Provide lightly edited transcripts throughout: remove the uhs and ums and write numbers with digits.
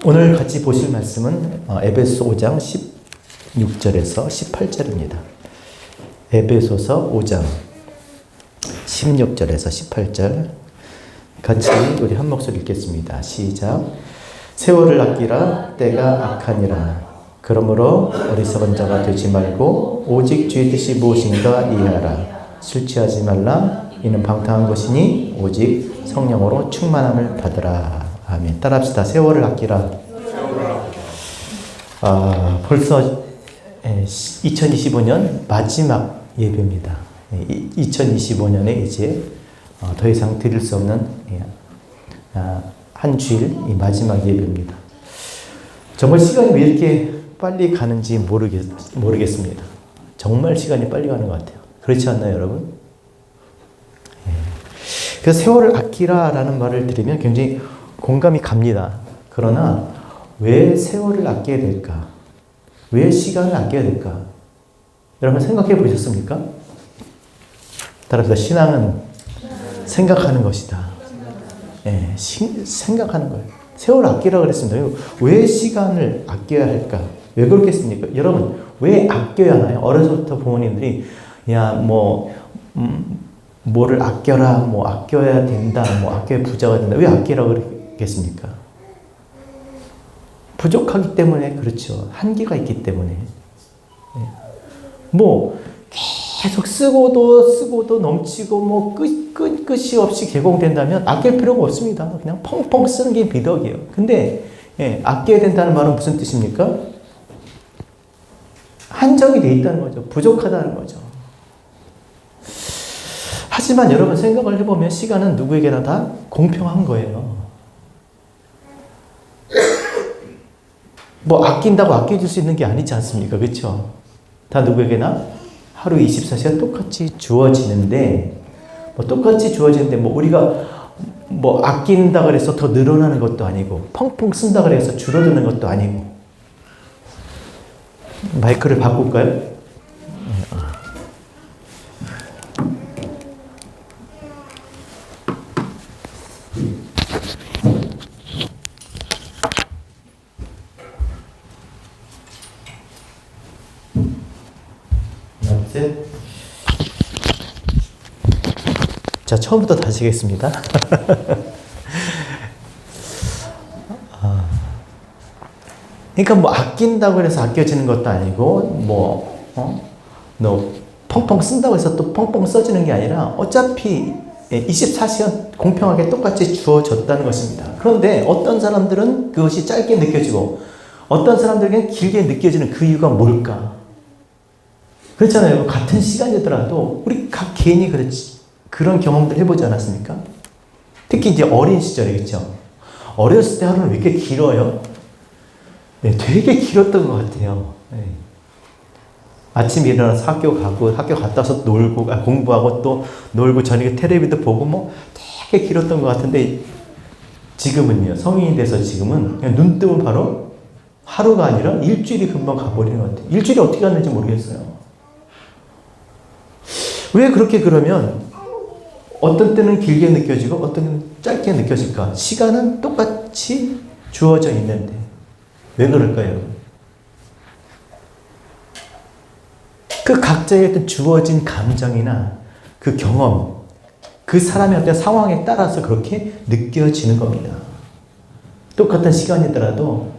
오늘 같이 보실 말씀은 에베소 5장 16절에서 18절입니다. 에베소서 5장 16절에서 18절 같이 우리 한 목소리 읽겠습니다. 시작. 세월을 아끼라 때가 악하니라. 그러므로 어리석은 자가 되지 말고 오직 주의 뜻이 무엇인가 이해하라. 술 취하지 말라. 이는 방탕한 것이니 오직 성령으로 충만함을 받으라. 아멘. 따라합시다. 세월을 아끼라. 벌써 2025년 마지막 예배입니다. 2025년에 이제 더 이상 드릴 수 없는 한 주일 마지막 예배입니다. 정말 시간이 왜 이렇게 빨리 가는지 모르겠습니다. 정말 시간이 빨리 가는 것 같아요. 그렇지 않나요, 여러분? 그래서 세월을 아끼라라는 말을 들으면 굉장히 공감이 갑니다. 그러나 왜 세월을 아껴야 될까? 왜 시간을 아껴야 될까? 여러분 생각해 보셨습니까? 따라서 신앙은 생각하는 것이다. 생각하는 거예요. 세월을 아끼라 그랬습니다. 왜 시간을 아껴야 할까? 왜 그렇겠습니까? 여러분 왜 아껴야 하나요? 어려서부터 부모님들이 뭐를 아껴라, 아껴야 된다, 아껴야 부자가 된다. 왜 아끼라고 그러겠습니까? 부족하기 때문에 그렇죠. 한계가 있기 때문에. 계속 쓰고도 넘치고 끝이 없이 개공된다면 아낄 필요가 없습니다. 그냥 펑펑 쓰는 게 미덕이에요. 근데 아껴야 된다는 말은 무슨 뜻입니까? 한정이 돼 있다는 거죠. 부족하다는 거죠. 하지만 여러분 생각을 해보면 시간은 누구에게나 다 공평한 거예요. 아낀다고 아껴줄 수 있는 게 아니지 않습니까? 그렇죠? 다 누구에게나 하루 24시간 똑같이 주어지는데 우리가 아낀다 그래서 더 늘어나는 것도 아니고 펑펑 쓴다 그래서 줄어드는 것도 아니고. 마이크를 바꿀까요? 자, 처음부터 다시 하겠습니다. 그러니까 아낀다고 해서 아껴지는 것도 아니고 너 펑펑 쓴다고 해서 또 펑펑 써지는 게 아니라 어차피 24시간 공평하게 똑같이 주어졌다는 것입니다. 그런데 어떤 사람들은 그것이 짧게 느껴지고 어떤 사람들에게는 길게 느껴지는 그 이유가 뭘까? 그렇잖아요. 같은 시간이더라도 우리 각 개인이 그런 경험들 해보지 않았습니까? 특히 이제 어린 시절에, 그렇죠? 어렸을 때 하루는 왜 이렇게 길어요? 되게 길었던 것 같아요. 아침에 일어나서 학교 가고, 학교 갔다 와서 놀고, 공부하고 또 놀고, 저녁에 텔레비도 보고, 되게 길었던 것 같은데, 지금은요, 성인이 돼서 지금은 그냥 눈 뜨면 바로 하루가 아니라 일주일이 금방 가버리는 것 같아요. 일주일이 어떻게 갔는지 모르겠어요. 왜 그렇게 그러면 어떤 때는 길게 느껴지고 어떤 때는 짧게 느껴질까? 시간은 똑같이 주어져 있는데 왜 그럴까요? 그 각자의 어떤 주어진 감정이나 그 경험, 그 사람의 어떤 상황에 따라서 그렇게 느껴지는 겁니다. 똑같은 시간이더라도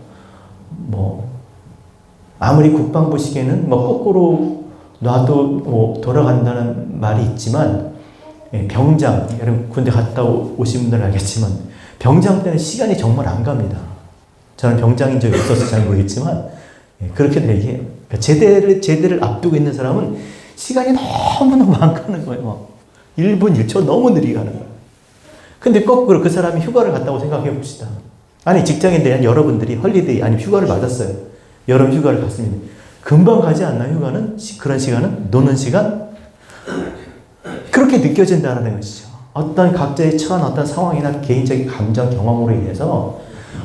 아무리 국방부 시계는 거꾸로 놔도 돌아간다는 말이 있지만 병장, 여러분 군대 갔다 오신 분들은 알겠지만 병장 때는 시간이 정말 안 갑니다. 저는 병장인 적이 없어서 잘 모르겠지만 그렇게 얘기해요. 그러니까 제대를 앞두고 있는 사람은 시간이 너무너무 안 가는 거예요. 1분 1초 너무 느리게 가는 거예요. 근데 거꾸로 그 사람이 휴가를 갔다고 생각해 봅시다. 아니 직장인들 여러분들이 헐리데이 아니 휴가를 맞았어요. 여름 휴가를 갔습니다. 금방 가지 않나요? 휴가는? 그런 시간은? 노는 시간? 그렇게 느껴진다는 것이죠. 어떤 각자의 처한 어떤 상황이나 개인적인 감정 경험으로 인해서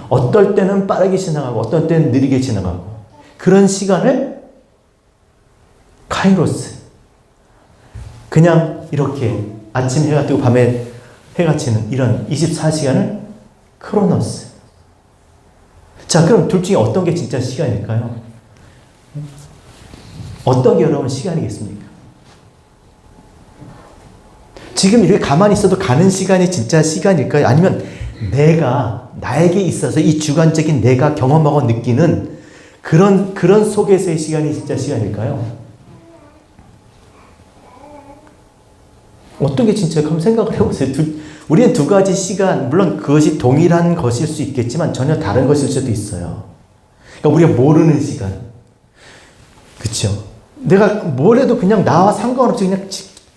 어떨 때는 빠르게 지나가고 어떨 때는 느리게 지나가고 그런 시간을 카이로스 그냥 이렇게 아침 해가 뜨고 밤에 해가 지는 이런 24시간을 크로노스 자, 그럼 둘 중에 어떤 게 진짜 시간일까요? 어떤 게 여러분 시간이겠습니까? 지금 이렇게 가만히 있어도 가는 시간이 진짜 시간일까요? 아니면 나에게 있어서 이 주관적인 내가 경험하고 느끼는 그런 속에서의 시간이 진짜 시간일까요? 어떤 게 진짜 한번 생각을 해보세요. 우리는 두 가지 시간, 물론 그것이 동일한 것일 수 있겠지만 전혀 다른 것일 수도 있어요. 그러니까 우리가 모르는 시간. 그렇죠? 내가 뭘 해도 그냥 나와 상관없이 그냥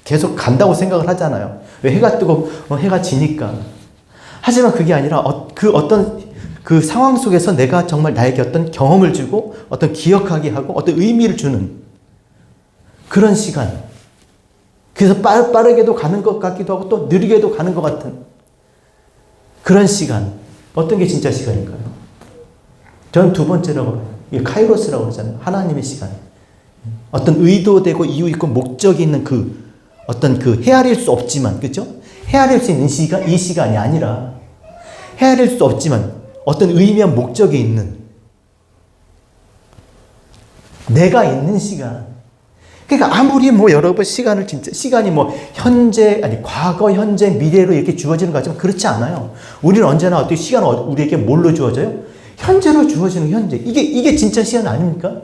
계속 간다고 생각을 하잖아요. 왜 해가 뜨고 해가 지니까. 하지만 그게 아니라 그 상황 속에서 내가 정말 나에게 어떤 경험을 주고 어떤 기억하게 하고 어떤 의미를 주는 그런 시간. 그래서 빠르게도 가는 것 같기도 하고 또 느리게도 가는 것 같은 그런 시간. 어떤 게 진짜 시간일까요? 저는 두 번째라고 봐요. 이게 카이로스라고 그러잖아요. 하나님의 시간. 어떤 의도되고 이유 있고 목적이 있는 어떤 헤아릴 수 없지만, 그죠? 헤아릴 수 있는 이 시간이 아니라 헤아릴 수 없지만 어떤 의미와 목적이 있는 내가 있는 시간. 그러니까 아무리 여러분 시간이 과거, 현재, 미래로 이렇게 주어지는 것 같지만 그렇지 않아요. 우리는 언제나 어떻게 시간은 우리에게 뭘로 주어져요? 현재로 주어지는 현재. 이게 진짜 시간 아닙니까?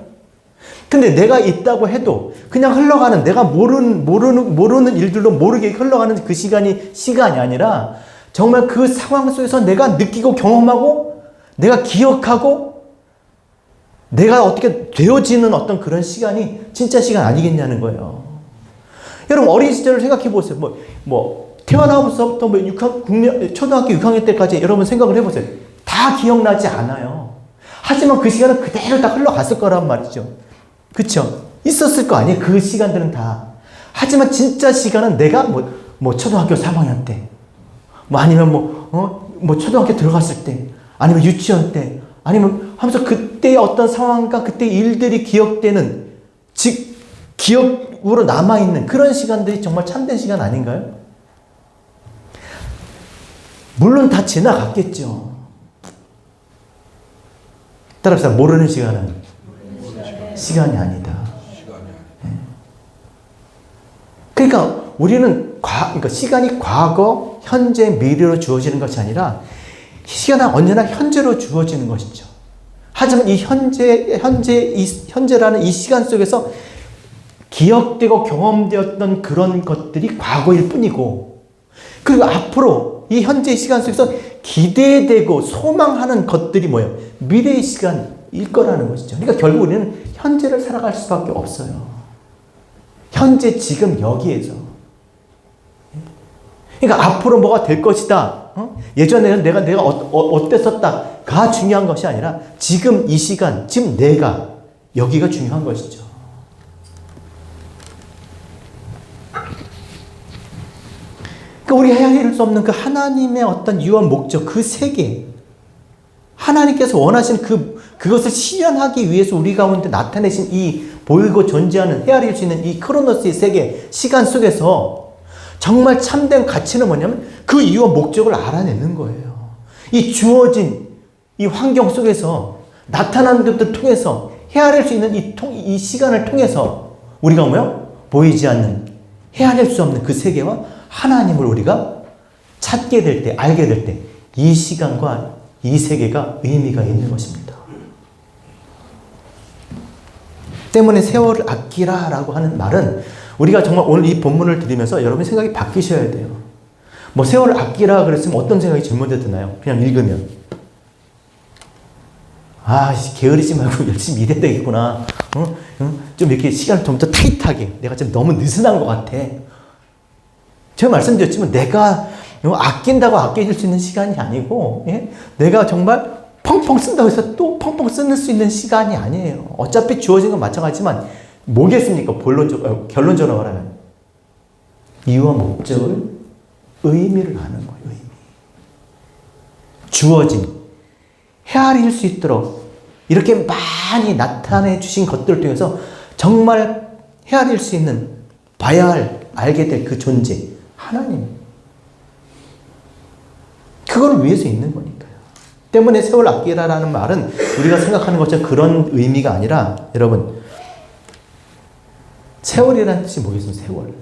근데 내가 있다고 해도 그냥 흘러가는 내가 모르는 일들로 모르게 흘러가는 그 시간이 아니라 정말 그 상황 속에서 내가 느끼고 경험하고 내가 기억하고 내가 어떻게 되어지는 어떤 그런 시간이 진짜 시간 아니겠냐는 거예요. 여러분 어린 시절을 생각해 보세요. 태어나면서부터 초등학교 6학년 때까지 여러분 생각을 해보세요. 다 기억나지 않아요. 하지만 그 시간은 그대로 다 흘러갔을 거란 말이죠. 그쵸? 있었을 거 아니에요. 그 시간들은 다. 하지만 진짜 시간은 내가 초등학교 3학년 때, 아니면 초등학교 들어갔을 때, 아니면 유치원 때, 아니면 하면서 그때의 어떤 상황과 그때의 일들이 기억되는, 즉, 기억으로 남아있는 그런 시간들이 정말 참된 시간 아닌가요? 물론 다 지나갔겠죠. 따라서 모르는 시간은 시간이 아니다. 그러니까 우리는 그러니까 시간이 과거, 현재, 미래로 주어지는 것이 아니라 시간은 언제나 현재로 주어지는 것이죠. 하지만 이 현재라는 이 시간 속에서 기억되고 경험되었던 그런 것들이 과거일 뿐이고, 그리고 앞으로 이 현재의 시간 속에서 기대되고 소망하는 것들이 뭐예요? 미래의 시간일 거라는 것이죠. 그러니까 결국 우리는 현재를 살아갈 수밖에 없어요. 현재 지금 여기에서. 그러니까 앞으로 뭐가 될 것이다. 예전에는 내가 어땠었다가 중요한 것이 아니라 지금 이 시간, 지금 내가 여기가 중요한 것이죠. 그러니까 우리 헤아릴 수 없는 그 하나님의 어떤 유언 목적, 그 세계, 하나님께서 원하시는 그것을 실현하기 위해서 우리 가운데 나타내신 이 보이고 존재하는 헤아릴 수 있는 이 크로노스의 세계, 시간 속에서 정말 참된 가치는 뭐냐면 그 이유와 목적을 알아내는 거예요. 이 주어진 이 환경 속에서 나타나는 것들을 통해서 헤아릴 수 있는 이 시간을 통해서 우리가 보이지 않는, 헤아릴 수 없는 그 세계와 하나님을 우리가 찾게 될 때, 알게 될 때 이 시간과 이 세계가 의미가 있는 것입니다. 때문에 세월을 아끼라라고 하는 말은 우리가 정말 오늘 이 본문을 들으면서 여러분 생각이 바뀌셔야 돼요. 세월을 아끼라 그랬으면 어떤 생각이 제일 먼저 드나요? 그냥 읽으면. 게으르지 말고 열심히 일해야 되겠구나. 좀 이렇게 시간을 좀 더 타이트하게. 내가 좀 너무 느슨한 것 같아. 제가 말씀드렸지만 내가 아낀다고 아껴질 수 있는 시간이 아니고, 내가 정말 펑펑 쓴다고 해서 또 펑펑 쓸 수 있는 시간이 아니에요. 어차피 주어진 건 마찬가지지만 뭐겠습니까? 결론적으로 말하면 이유와 목적을, 의미를 아는 거예요. 의미. 주어진, 헤아릴 수 있도록 이렇게 많이 나타내 주신 것들을 통해서 정말 헤아릴 수 있는, 봐야 할, 알게 될 그 존재, 하나님. 그걸 위해서 있는 거니까요. 때문에 세월 아끼라라는 말은 우리가 생각하는 것처럼 그런 의미가 아니라 여러분 세월이라는 뜻이 뭐겠습니까? 세월.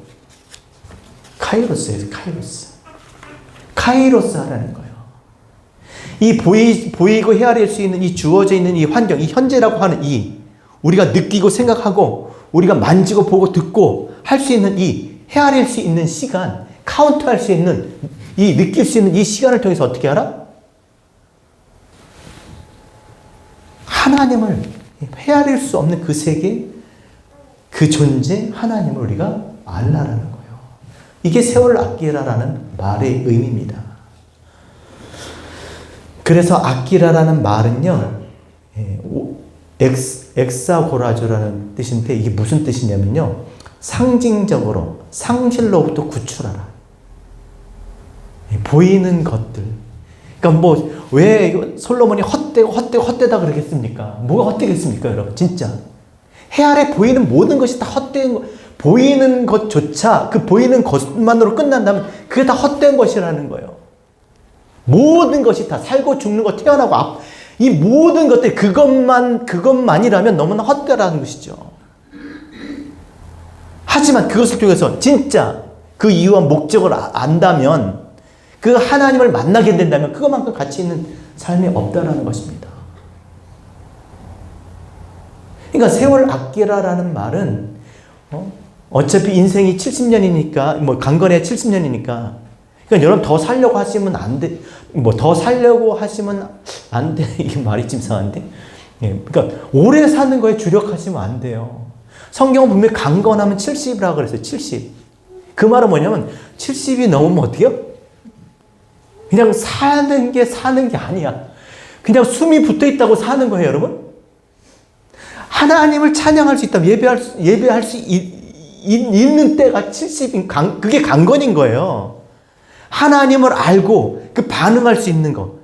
카이로스예요. 카이로스 하라는 거예요. 이 보이고 헤아릴 수 있는 이 주어져 있는 이 환경, 이 현재라고 하는 이 우리가 느끼고 생각하고 우리가 만지고 보고 듣고 할 수 있는 이 헤아릴 수 있는 시간, 카운트할 수 있는 이 느낄 수 있는 이 시간을 통해서 어떻게 알아? 하나님을 헤아릴 수 없는 그 세계, 그 존재 하나님을 우리가 알라라는 거예요. 이게 세월을 아끼라라는 말의 의미입니다. 그래서 아끼라라는 말은요, 엑사고라조라는 뜻인데 이게 무슨 뜻이냐면요, 상징적으로 상실로부터 구출하라. 보이는 것들. 그러니까 뭐 왜 솔로몬이 헛되다 그러겠습니까? 뭐가 헛되겠습니까, 여러분? 진짜 해 아래 보이는 모든 것이 다 헛된 거. 보이는 것조차 그 보이는 것만으로 끝난다면 그게 다 헛된 것이라는 거예요. 모든 것이 다 살고 죽는 것, 태어나고 이 모든 것들 그것만이라면 너무나 헛되라는 것이죠. 하지만 그것을 통해서 진짜 그 이유와 목적을 안다면, 그 하나님을 만나게 된다면 그것만큼 가치 있는 삶이 없다라는 것입니다. 그러니까 세월 아끼라라는 말은 어차피 인생이 70년이니까 뭐 강건해야 70년이니까 그러니까 여러분 더 살려고 하시면 안 돼. 뭐 더 살려고 하시면 안 돼. 이게 말이 좀 이상한데. 예, 그러니까 오래 사는 거에 주력하시면 안 돼요. 성경은 분명히 강건하면 70이라고 그랬어요. 70. 그 말은 뭐냐면 70이 넘으면 어때요? 그냥 사는 게 아니야. 그냥 숨이 붙어 있다고 사는 거예요, 여러분. 하나님을 찬양할 수 있다면 예배할 수 있는 때가 70인 그게 강건인 거예요. 하나님을 알고 그 반응할 수 있는 거.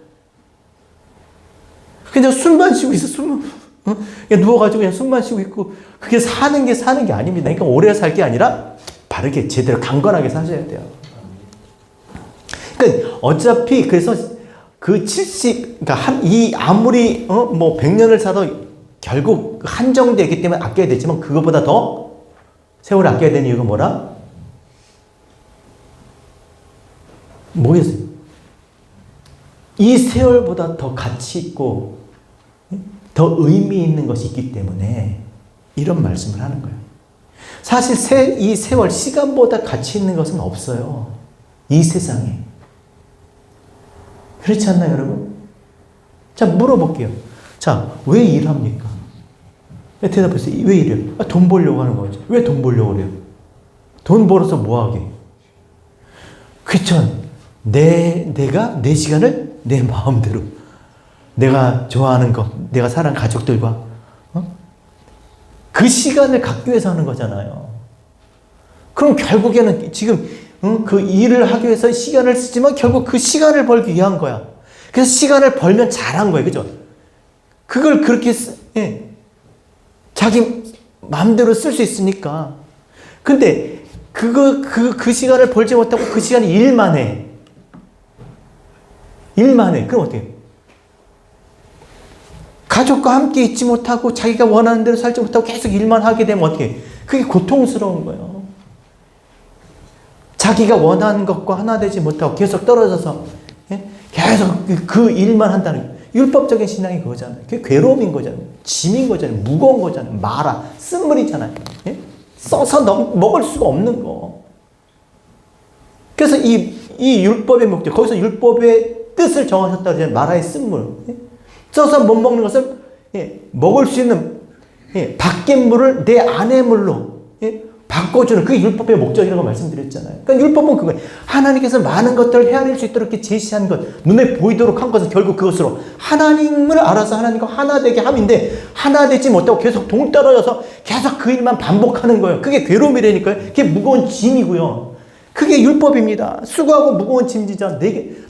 그냥 숨만 쉬고 있어, 그냥 누워가지고 그냥 숨만 쉬고 있고, 그게 사는 게 아닙니다. 그러니까 오래 살 게 아니라 바르게 제대로 강건하게 사셔야 돼요. 그러니까 어차피 그래서 그 70, 그러니까 아무리 뭐 100년을 살아도 결국 한정되기 때문에 아껴야 되지만 그것보다 더 세월을 아껴야 되는 이유가 뭐겠어요? 이 세월보다 더 가치 있고 더 의미 있는 것이 있기 때문에 이런 말씀을 하는 거예요. 사실 이 세월, 시간보다 가치 있는 것은 없어요. 이 세상에. 그렇지 않나요, 여러분? 자, 물어볼게요. 자, 왜 일합니까? 대답하세요. 왜 일해요? 돈 벌려고 하는 거죠. 왜 돈 벌려고 그래요? 돈 벌어서 뭐 하게? 그렇죠. 내가 내 시간을 내 마음대로, 내가 좋아하는 거, 내가 사랑하는 가족들과 그 시간을 갖기 위해서 하는 거잖아요. 그럼 결국에는 지금 그 일을 하기 위해서 시간을 쓰지만 결국 그 시간을 벌기 위한 거야. 그래서 시간을 벌면 잘한 거예요. 그죠? 그걸 그렇게 자기 마음대로 쓸 수 있으니까. 근데 그 시간을 벌지 못하고 그 시간에 일만 해. 그럼 어떻게 해요? 가족과 함께 있지 못하고 자기가 원하는 대로 살지 못하고 계속 일만 하게 되면 어떻게 해요? 그게 고통스러운 거예요. 자기가 원하는 것과 하나 되지 못하고 계속 떨어져서 계속 그 일만 한다는 거예요. 율법적인 신앙이 그거잖아요. 그게 괴로움인 거잖아요. 짐인 거잖아요. 무거운 거잖아요. 마라, 쓴물이잖아요. 써서 먹을 수가 없는 거. 그래서 이 율법의 목적, 거기서 율법의 뜻을 정하셨다고 하잖아요. 마라의 쓴물. 써서 못 먹는 것을 먹을 수 있는 밖의 물을 내 안의 물로 바꿔주는, 그게 율법의 목적이라고 말씀드렸잖아요. 그러니까 율법은 그거예요. 하나님께서 많은 것들을 헤아릴 수 있도록 이렇게 제시한 것, 눈에 보이도록 한 것은 결국 그것으로 하나님을 알아서 하나님과 하나 되게 함인데, 하나 되지 못하고 계속 동떨어져서 계속 그 일만 반복하는 거예요. 그게 괴로움이라니까요. 그게 무거운 짐이고요. 그게 율법입니다. 수고하고 무거운 짐지자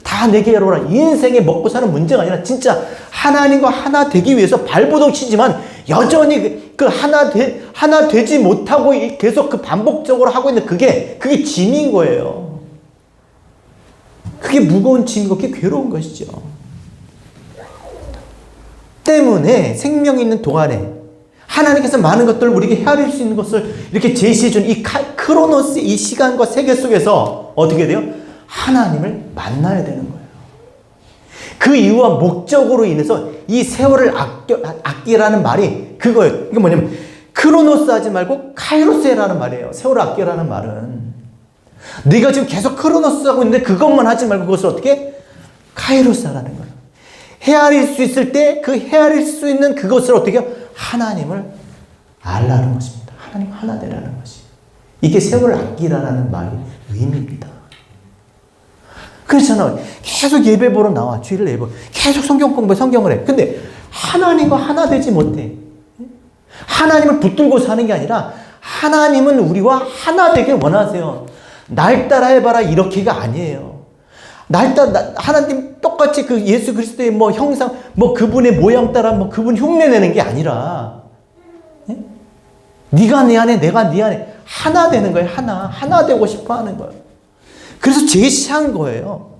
다 내게 해로라. 인생에 먹고 사는 문제가 아니라 진짜 하나님과 하나 되기 위해서 발버둥 치지만 여전히 그 하나 되지 못하고 계속 그 반복적으로 하고 있는 그게 짐인 거예요. 그게 무거운 짐이고 그게 괴로운 것이죠. 때문에 생명이 있는 동안에 하나님께서 많은 것들을 우리에게 헤아릴 수 있는 것을 이렇게 제시해준 이 크로노스 이 시간과 세계 속에서 어떻게 돼요? 하나님을 만나야 되는 거예요. 그 이유와 목적으로 인해서 이 세월을 아끼라는 말이 그거예요. 이게 뭐냐면 크로노스 하지 말고 카이로스 해라는 말이에요. 세월을 아끼라는 말은. 네가 지금 계속 크로노스 하고 있는데 그것만 하지 말고 그것을 어떻게? 카이로스 하라는 거예요. 헤아릴 수 있을 때 그 헤아릴 수 있는 그것을 어떻게 해요? 하나님을 알라는 것입니다. 하나님 하나 되라는 것이. 이게 세월을 아끼라는 말의 의미입니다. 그렇잖아. 계속 예배 보러 나와. 주일을 예배. 계속 성경 공부해. 성경을 해. 근데 하나님과 하나 되지 못해. 하나님을 붙들고 사는 게 아니라 하나님은 우리와 하나 되길 원하세요. 날 따라 해봐라 이렇게가 아니에요. 날 따라 하나님 똑같이 그 예수 그리스도의 뭐 형상 뭐 그분의 모양 따라 뭐 그분 흉내 내는 게 아니라 네가 내 안에 내가 네 안에 하나 되는 거예요. 하나 되고 싶어 하는 거예요. 그래서 제시한 거예요.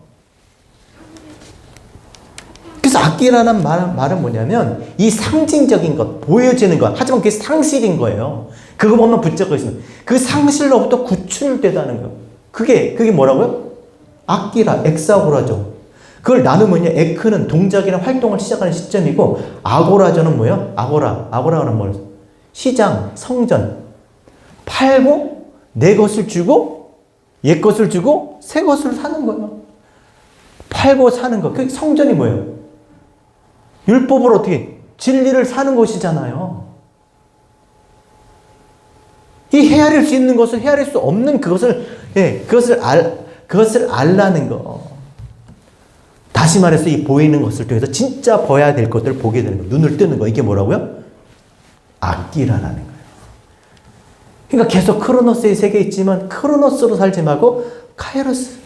그래서 아끼라는 말은 뭐냐면 이 상징적인 것, 보여지는 것, 하지만 그게 상실인 거예요. 그거 보면 붙잡고 있으면 그 상실로부터 구출되다는 거예요. 그게 뭐라고요? 아끼라, 엑사고라죠. 그걸 나누면요, 에크는 동작이나 활동을 시작하는 시점이고 아고라저는 뭐예요? 아고라는 뭐예요? 시장, 성전. 팔고 내 것을 주고 옛 것을 주고 새 것을 사는 거예요. 팔고 사는 거. 그 성전이 뭐예요? 율법을 어떻게 진리를 사는 것이잖아요. 이 헤아릴 수 있는 것을 헤아릴 수 없는 그것을 그것을 알라는 거. 다시 말해서 이 보이는 것을 통해서 진짜 봐야 될 것들을 보게 되는 거. 눈을 뜨는 거. 이게 뭐라고요? 아끼라라는 거예요. 그러니까 계속 크로노스의 세계에 있지만 크로노스로 살지 말고 카이로스.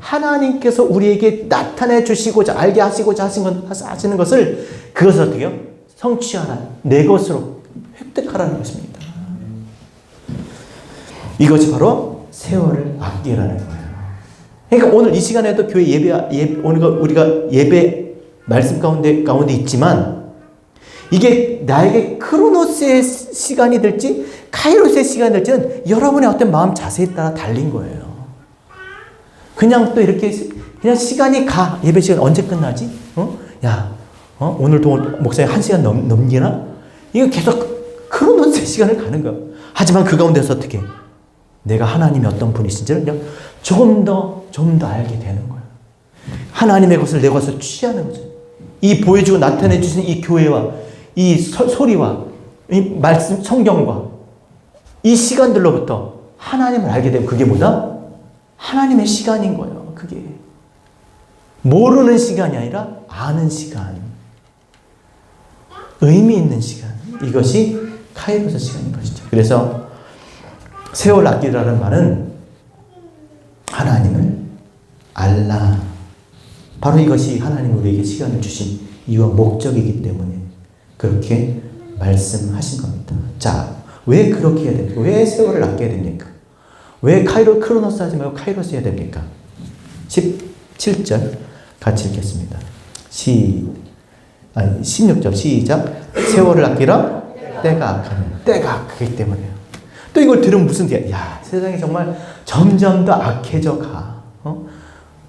하나님께서 우리에게 나타내 주시고자 알게 하시고자 하시는 것을 그것을 어떻게 해요? 성취하라. 내 것으로 획득하라는 것입니다. 이것이 바로 세월을 아끼라는 거예요. 그러니까 오늘 이 시간에도 교회 우리가 예배 말씀 가운데 있지만 이게 나에게 크로노스의 시간이 될지 카이로스의 시간이 될지는 여러분의 어떤 마음 자세에 따라 달린 거예요. 그냥 또 이렇게 그냥 시간이 가. 예배 시간 언제 끝나지? 오늘도 목사님 1시간 넘기나? 이거 계속 크로노스의 시간을 가는 거예요. 하지만 그 가운데서 어떻게 내가 하나님이 어떤 분이신지를 조금 더 알게 되는 거예요. 하나님의 것을 내 것을 취하는 거죠. 이 보여주고 나타내 주신 이 교회와 이 소리와 이 말씀 성경과 이 시간들로부터 하나님을 알게 되면 그게 뭐다? 하나님의 시간인 거예요. 그게 모르는 시간이 아니라 아는 시간, 의미 있는 시간. 이것이 카이로스 시간인 것이죠. 그래서 세월 아끼라는 말은 하나님을 알라. 바로 이것이 하나님 우리에게 시간을 주신 이유와 목적이기 때문에 그렇게 말씀하신 겁니다. 자, 왜 그렇게 해야 됩니까? 왜 세월을 아껴야 됩니까? 왜 크로노스 하지 말고 카이로스 해야 됩니까? 17절 같이 읽겠습니다. 16절 시작. 세월을 아끼라 때가 악하면. 때가 악하기 때문에요. 또 이걸 들으면 무슨 뜻이야? 야, 세상이 정말 점점 더 악해져 가.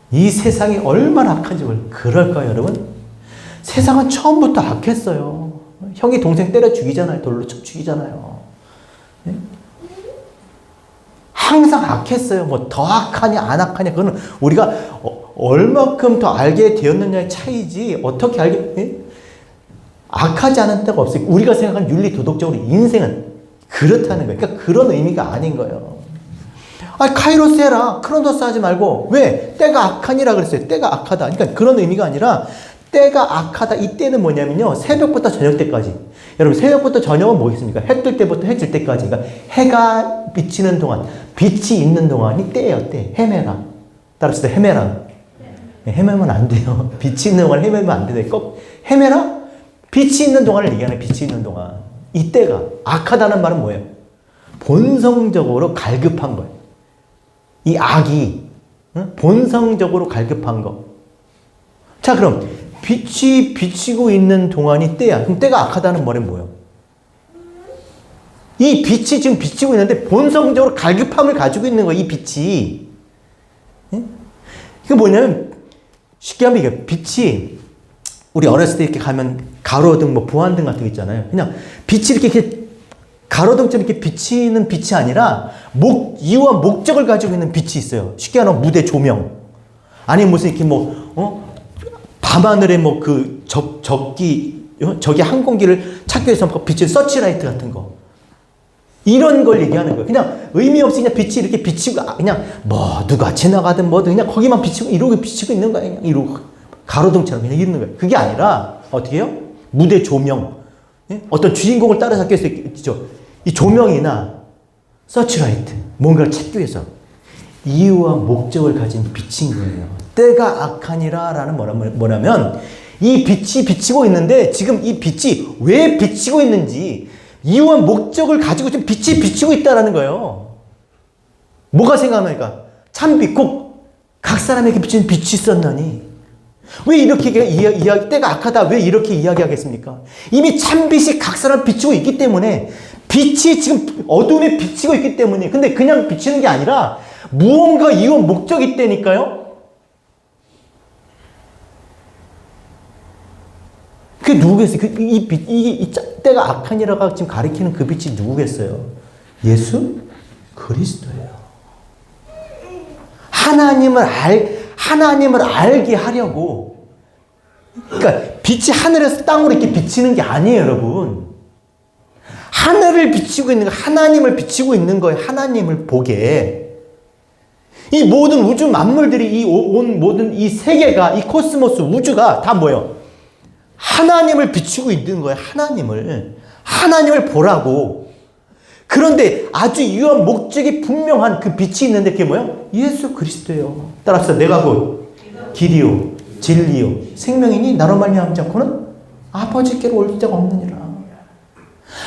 이 세상이 얼마나 악한지 그럴까요, 여러분? 세상은 처음부터 악했어요. 형이 동생 때려 죽이잖아요. 돌로 쳐 죽이잖아요. 네? 항상 악했어요. 뭐 더 악하냐 안 악하냐 그거는 우리가 얼마큼 더 알게 되었느냐의 차이지 어떻게 알게 악하지 않은 때가 없어요. 우리가 생각하는 윤리 도덕적으로 인생은 그렇다는 거예요. 그러니까 그런 의미가 아닌 거예요. 카이로스 해라. 크로노스 하지 말고. 왜? 때가 악하니라 그랬어요. 때가 악하다. 그러니까 그런 의미가 아니라 때가 악하다. 이 때는 뭐냐면요. 새벽부터 저녁 때까지. 여러분 새벽부터 저녁은 뭐겠습니까? 해 뜰 때부터 해 질 때까지. 그러니까 해가 비치는 동안, 빛이 있는 동안이 때예요. 때. 헤매라. 따라서 헤매라. 헤매면 안 돼요. 빛이 있는 동안 헤매면 안 돼요. 꼭 헤매라? 빛이 있는 동안을 얘기하는 빛이 있는 동안. 이때가 악하다는 말은 뭐예요? 본성적으로 갈급한 거예요. 이 악이 본성적으로 갈급한 거. 자, 그럼 빛이 비치고 있는 동안이 때야. 그럼 때가 악하다는 말은 뭐예요? 이 빛이 지금 비치고 있는데 본성적으로 갈급함을 가지고 있는 거야, 이 빛이. 예? 이게 뭐냐면, 쉽게 하면 이게 빛이, 우리 어렸을 때 이렇게 가면 가로등, 뭐 보안등 같은 거 있잖아요. 그냥 빛이 이렇게 가로등처럼 이렇게 비치는 빛이 아니라 이유와 목적을 가지고 있는 빛이 있어요. 쉽게 하면 무대 조명. 아니면 무슨 이렇게 밤하늘에 저기 항공기를 찾기 위해서 비치는 서치라이트 같은 거. 이런 걸 얘기하는 거예요. 그냥 의미 없이 그냥 빛이 이렇게 비치고, 그냥 누가 지나가든 뭐든 그냥 거기만 비치고, 이러고 비치고 있는 거예요. 그냥 이러고. 가로등처럼 그냥 이러는 거예요. 그게 아니라, 어떻게 해요? 무대 조명. 예? 어떤 주인공을 따라잡기 위해서 있죠. 이 조명이나 서치라이트. 뭔가를 찾기 위해서. 이유와 목적을 가진 빛인 거예요. 때가 악하니라 라는 뭐냐면, 이 빛이 비치고 있는데, 지금 이 빛이 왜 비치고 있는지, 이유와 목적을 가지고 지금 빛이 비치고 있다는 거예요. 뭐가 생각나니까? 참빛, 각 사람에게 비치는 빛이 있었나니. 왜 이렇게 때가 악하다, 왜 이렇게 이야기하겠습니까? 이미 참빛이 각 사람 비치고 있기 때문에, 빛이 지금 어둠에 비치고 있기 때문에, 근데 그냥 비치는 게 아니라, 무언가 이유와 목적이 있다니까요? 그게 누구겠어요? 이 때가 악하니라가 지금 가리키는 그 빛이 누구겠어요? 예수 그리스도예요. 하나님을 알게 하려고. 그러니까 빛이 하늘에서 땅으로 이렇게 비치는 게 아니에요, 여러분. 하늘을 비치고 있는 거, 하나님을 비치고 있는 거예요. 하나님을 보게. 이 모든 우주 만물들이 모든 이 세계가, 이 코스모스 우주가 다 뭐예요? 하나님을 비추고 있는 거예요. 하나님을 보라고. 그런데 아주 유한 목적이 분명한 그 빛이 있는데 그게 뭐예요? 예수 그리스도예요. 따라서 내가 곧 길이요 진리요 생명이니 나로 말미암지 않고는 아버지께로 올 자가 없느니라.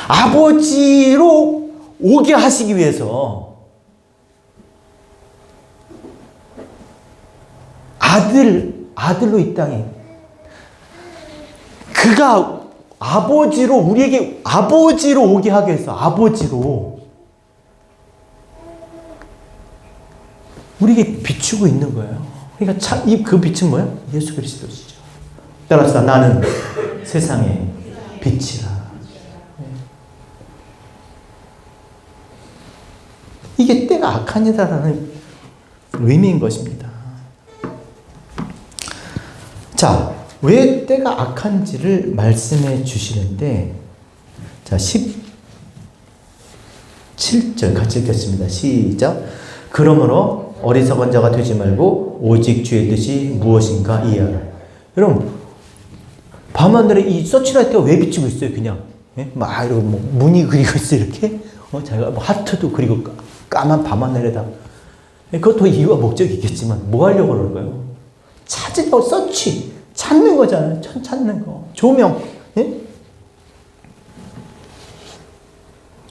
아버지로 오게 하시기 위해서 아들로 이 땅에 그가 우리에게 아버지로 오게 하기 위해서 아버지로 우리에게 비추고 있는 거예요. 그러니까 그 빛은 뭐예요? 예수 그리스도시죠. 따라서 나는 세상의 빛이라. 이게 때가 악하니다라는 의미인 것입니다. 자, 왜 때가 악한지를 말씀해 주시는데, 자, 17절 같이 읽겠습니다. 시작. 그러므로 어리석은 자가 되지 말고 오직 주의 뜻이 무엇인가 이해하라. 여러분, 밤하늘에 이 서치라이트가 왜 비치고 있어요? 그냥 막 이러고 무늬 그리고 있어요. 이렇게 자기가 하트도 그리고 까만 밤하늘에다. 그것도 이유와 목적이 있겠지만 뭐 하려고 그러는 거예요? 찾으려고 찾는 거잖아요. 찾는 거. 조명. 예?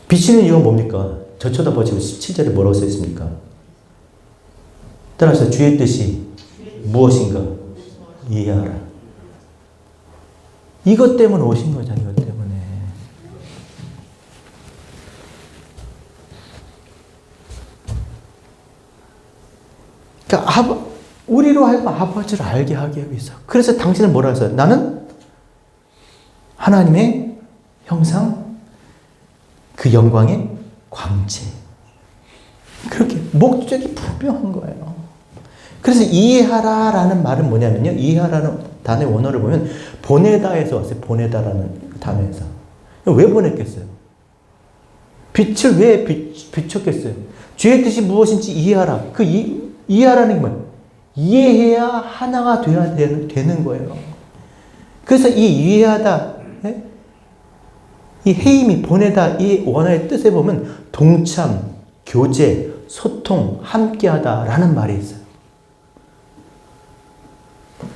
비치는 이유가 뭡니까? 저 쳐다보시고 17절에 뭐라고 써 있습니까? 따라서 주의 뜻이 무엇인가 이해하라. 이것 때문에 오신 거잖아요. 이것 때문에. 그러니까 우리로 하여금 아버지를 알게 하기 위해서. 그래서 당신은 뭐라 했어요? 나는 하나님의 형상, 그 영광의 광채. 그렇게 목적이 분명한 거예요. 그래서 이해하라라는 말은 뭐냐면요. 이해하라는 단어의 원어를 보면 보내다에서 왔어요. 보내다라는 단어에서. 왜 보냈겠어요? 빛을 왜 비췄겠어요? 주의 뜻이 무엇인지 이해하라. 이해하라는 게 뭐예요? 이해해야 하나가 돼야 되는 거예요. 그래서 이 이해하다, 이 해임이 보내다, 이 원어의 뜻에 보면 동참, 교제, 소통, 함께하다라는 말이 있어요.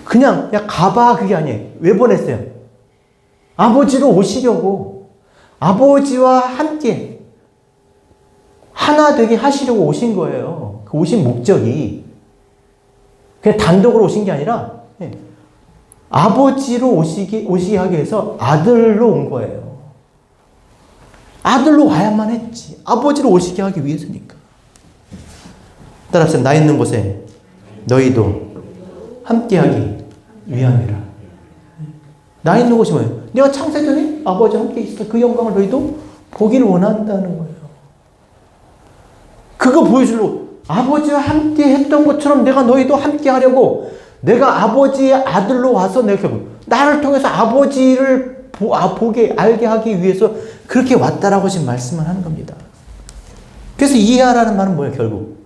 그냥 야 가봐 그게 아니에요. 왜 보냈어요? 아버지로 오시려고, 아버지와 함께 하나 되게 하시려고 오신 거예요. 그 오신 목적이 그냥 단독으로 오신 게 아니라 아버지로 오시게 하기 위해서 아들로 온 거예요. 아들로 와야만 했지. 아버지로 오시게 하기 위해서니까. 따라서 나 있는 곳에 너희도 함께하기 위함이라. 나 있는 곳이 뭐예요? 내가 창세전에 아버지와 함께 있을 그 영광을 너희도 보기를 원한다는 거예요. 그거 보여주려고 아버지와 함께 했던 것처럼 내가 너희도 함께 하려고 내가 아버지의 아들로 와서 내가 결국 나를 통해서 아버지를 보게 알게 하기 위해서 그렇게 왔다라고 지금 말씀을 하는 겁니다. 그래서 이해하라는 말은 뭐예요? 결국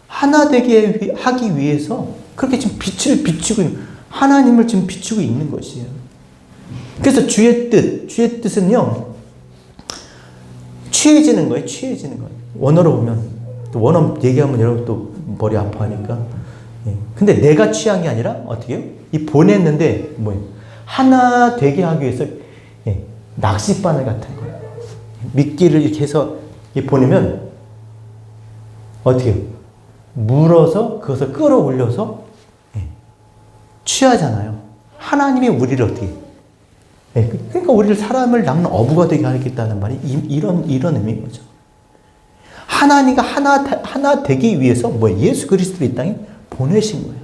하나 되게 하기 위해서 그렇게 지금 빛을 비추고 하나님을 지금 비추고 있는 것이에요. 그래서 주의 뜻은요, 취해지는 거예요. 취해지는 거예요. 원어로 보면, 또 원어 얘기하면 여러분 또 머리 아파하니까. 근데 내가 취한 게 아니라 어떻게 해요? 이 보냈는데 뭐예요? 하나 되게 하기 위해서 낚싯바늘 같은 거예요. 미끼를 이렇게 해서 보내면 어떻게 해요? 물어서 그것을 끌어올려서 취하잖아요. 하나님이 우리를 어떻게 그러니까 우리를 사람을 남는 어부가 되게 하겠다는 말이 이런 의미인 거죠. 하나님과 하나 되기 위해서 예수 그리스도를 이 땅에 보내신 거예요.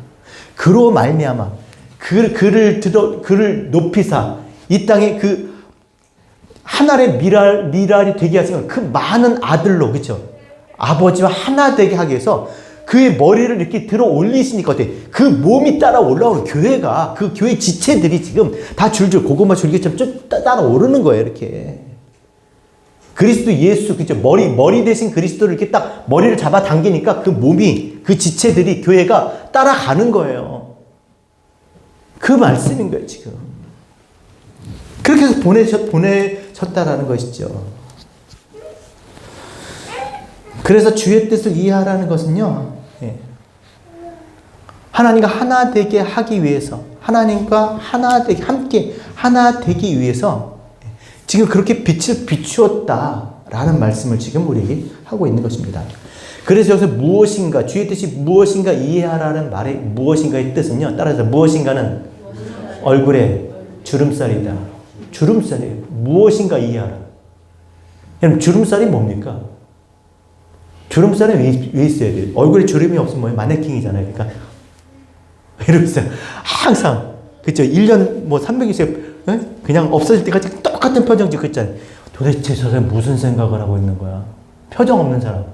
그로 말미암아 그를 높이사 이 땅에 그 하나의 미랄이 되게 하신 그 많은 아들로, 그렇죠? 아버지와 하나 되게 하기 위해서 그의 머리를 이렇게 들어 올리시니까 어때? 그 몸이 따라 올라오는 교회가, 그 교회 지체들이 지금 다 줄줄 고구마 줄기처럼 쭉 따라 오르는 거예요, 이렇게. 그리스도 예수, 그죠? 머리 대신 그리스도를 이렇게 딱 머리를 잡아 당기니까 그 몸이, 그 지체들이, 교회가 따라가는 거예요. 그 말씀인 거예요, 지금. 그렇게 해서 보내셨다라는 것이죠. 그래서 주의 뜻을 이해하라는 것은요, 하나님과 하나 되게 하기 위해서, 하나님과 함께 하나 되기 위해서 지금 그렇게 빛을 비추었다라는 말씀을 지금 우리에게 하고 있는 것입니다. 그래서 여기서 무엇인가, 주의 뜻이 무엇인가 이해하라는 말의 무엇인가의 뜻은요, 따라서 무엇인가는 얼굴에 주름살이다. 주름살이에요. 무엇인가 이해하라. 그럼 주름살이 뭡니까? 주름살은 왜 있어야 돼요? 얼굴에 주름이 없으면 뭐예요? 마네킹이잖아요. 그러니까 이러면서 항상, 그쵸? 1년 360일 그냥 없어질 때까지 똑같은 표정 짓고 있잖아요. 도대체 저 사람 무슨 생각을 하고 있는 거야? 표정 없는 사람.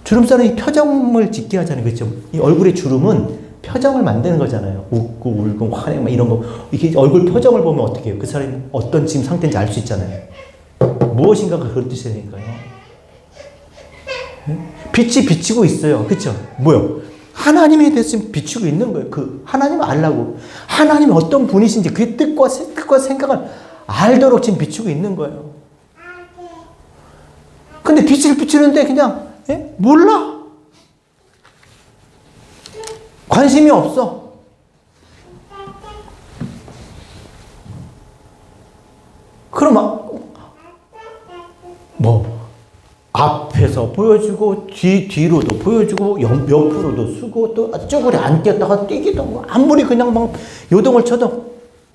주름살은 이 표정을 짓게 하잖아요. 그렇죠? 이 얼굴의 주름은 표정을 만드는 거잖아요. 웃고 울고 화내 이런 거. 이게 얼굴 표정을 보면 어떻게 해요? 그 사람이 어떤 지금 상태인지 알 수 있잖아요. 무엇인가가 그런 뜻이니까요. 빛이 비치고 있어요. 그렇죠? 뭐요? 하나님에 대해서 비추고 있는 거예요. 그 하나님을 알라고. 하나님이 어떤 분이신지 그의 뜻과 생각을 알도록 지금 비추고 있는 거예요. 근데 빛을 비추는데 그냥 몰라. 관심이 없어. 그럼 앞에서 보여주고 뒤로도 보여주고 옆으로도 쓰고 또 쪼그려 앉겠다가 뛰기도 하고 아무리 그냥 막 요동을 쳐도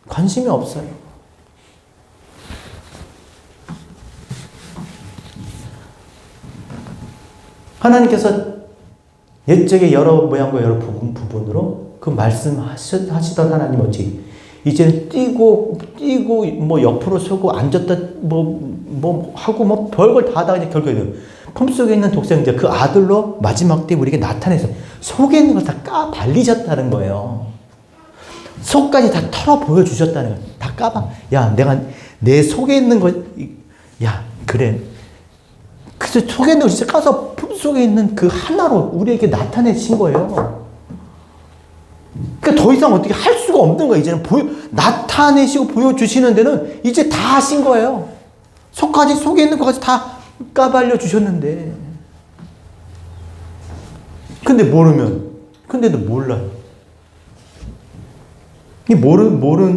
관심이 없어요. 하나님께서 옛적에 여러 모양과 여러 부분으로 그 말씀하시던 하나님 어찌 이제는 뛰고 옆으로 서고 앉았다 하고 별걸 다 그냥 결국에는 품속에 있는 독생자 그 아들로 마지막 때 우리에게 나타내서 속에 있는 걸 다 까발리셨다는 거예요. 속까지 다 털어 보여주셨다는 거예요. 다 야, 내가 내 속에 있는 거, 야, 그래. 그래서 속에 있는 거 진짜 까서 품속에 있는 그 하나로 우리에게 나타내신 거예요. 그러니까 더 이상 어떻게 할 수가 없는 거예요. 이제는 나타내시고 보여주시는 데는 이제 다 하신 거예요. 속에 있는 것까지 다 까발려 주셨는데. 근데도 몰라요. 이